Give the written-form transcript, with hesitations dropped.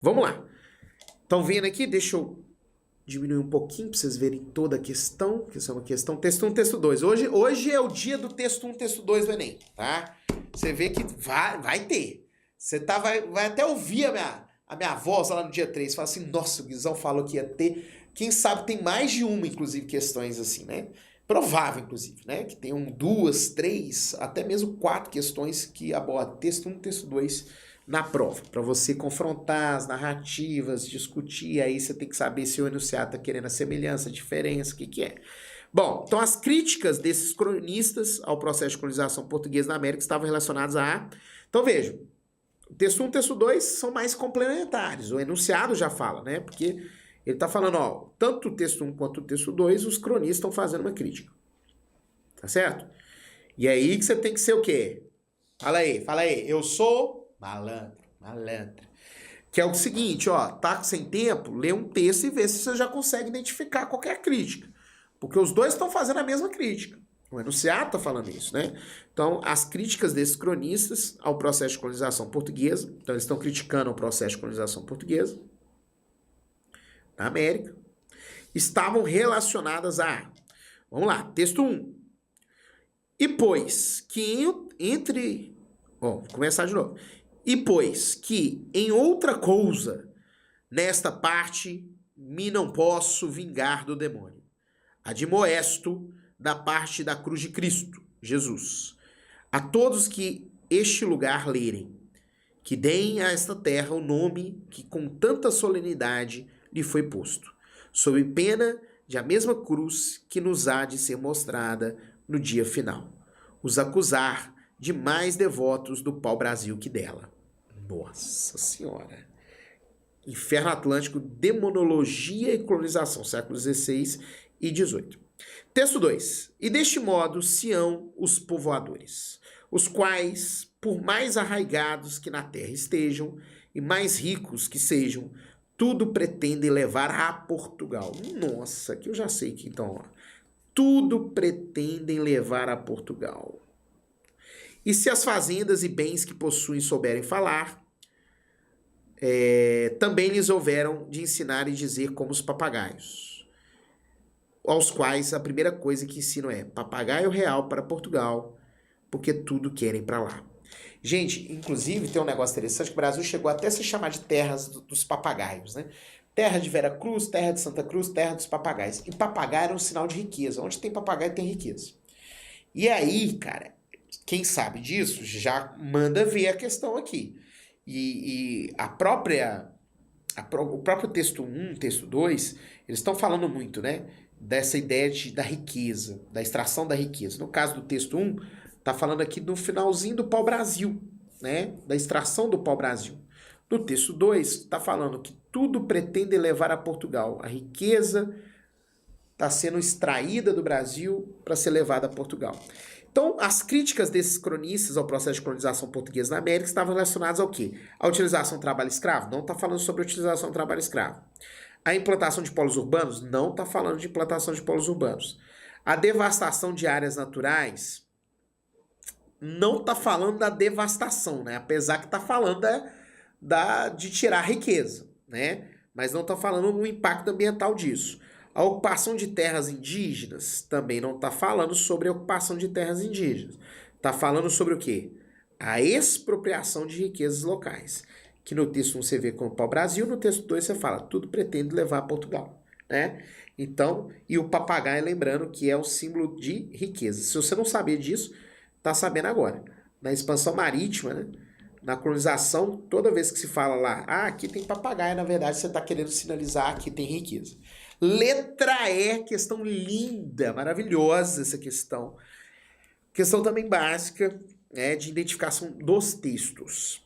Vamos lá. Estão vendo aqui? Deixa eu diminuir um pouquinho para vocês verem toda a questão, que isso é uma questão texto 1, texto 2. Hoje é o dia do texto 1, texto 2 do Enem, tá? Você vê que vai ter. Você vai até ouvir a minha voz lá no dia 3. Fala assim, nossa, o Guizão falou que ia ter. Quem sabe tem mais de uma, inclusive, questões assim, né? Provável, inclusive, né? Que tenham 2, 3, até mesmo 4 questões que abordam texto 1, texto 2 na prova, para você confrontar as narrativas, discutir, aí você tem que saber se o enunciado está querendo a semelhança, a diferença, o que é. Bom, então as críticas desses cronistas ao processo de colonização portuguesa na América estavam relacionadas a... Então vejam, o texto 1 e o texto 2 são mais complementares, o enunciado já fala, né? Porque ele está falando, ó, tanto o texto 1 quanto o texto 2, os cronistas estão fazendo uma crítica. Tá certo? E aí que você tem que ser o quê? Fala aí, eu sou... Malandro. Que é o seguinte, ó, tá sem tempo, lê um texto e vê se você já consegue identificar qualquer crítica. Porque os dois estão fazendo a mesma crítica. O enunciado está falando isso, né? Então, as críticas desses cronistas ao processo de colonização portuguesa, então eles estão criticando o processo de colonização portuguesa na América, estavam relacionadas a... Vamos lá, texto 1. E pois que entre... Ó, vou começar de novo. E pois que em outra coisa, nesta parte, me não posso vingar do demônio. Admoesto da parte da cruz de Cristo, Jesus, a todos que este lugar lerem, que deem a esta terra o nome que com tanta solenidade lhe foi posto, sob pena de a mesma cruz que nos há de ser mostrada no dia final. Os acusar de mais devotos do pau-brasil que dela. Nossa Senhora. Inferno Atlântico, Demonologia e Colonização, séculos XVI e XVIII. Texto 2. E deste modo Sião os povoadores, os quais, por mais arraigados que na terra estejam, e mais ricos que sejam, tudo pretendem levar a Portugal. Nossa, que eu já sei que então, ó, tudo pretendem levar a Portugal. E se as fazendas e bens que possuem souberem falar, também lhes houveram de ensinar e dizer como os papagaios, aos quais a primeira coisa que ensinam é papagaio real para Portugal, porque tudo querem para lá. Gente, inclusive tem um negócio interessante, que o Brasil chegou até a se chamar de terras dos papagaios, né? Terra de Vera Cruz, terra de Santa Cruz, terra dos papagaios. E papagaio era um sinal de riqueza. Onde tem papagaio tem riqueza. E aí, cara, quem sabe disso já manda ver a questão aqui. E o próprio texto 1, texto 2, eles estão falando muito, né? Dessa ideia da riqueza, da extração da riqueza. No caso do texto 1, está falando aqui no finalzinho do pau-brasil, né? Da extração do pau-brasil. No texto 2, está falando que tudo pretende levar a Portugal. A riqueza está sendo extraída do Brasil para ser levada a Portugal. Então, as críticas desses cronistas ao processo de colonização portuguesa na América estavam relacionadas ao quê? A utilização do trabalho escravo? Não está falando sobre a utilização do trabalho escravo. A implantação de polos urbanos? Não está falando de implantação de polos urbanos. A devastação de áreas naturais? Não está falando da devastação, né? Apesar que está falando de tirar a riqueza, né? Mas não está falando do impacto ambiental disso. A ocupação de terras indígenas também não está falando sobre a ocupação de terras indígenas. Está falando sobre o quê? A expropriação de riquezas locais. Que no texto 1 você vê como pau-brasil, no texto 2 você fala, tudo pretende levar a Portugal, né? Então, e o papagaio, lembrando que é o símbolo de riqueza. Se você não sabia disso, está sabendo agora. Na expansão marítima, né? Na colonização, toda vez que se fala lá, aqui tem papagaio, na verdade você está querendo sinalizar que tem riqueza. Letra E, questão linda, maravilhosa essa questão. Questão também básica, né, de identificação dos textos.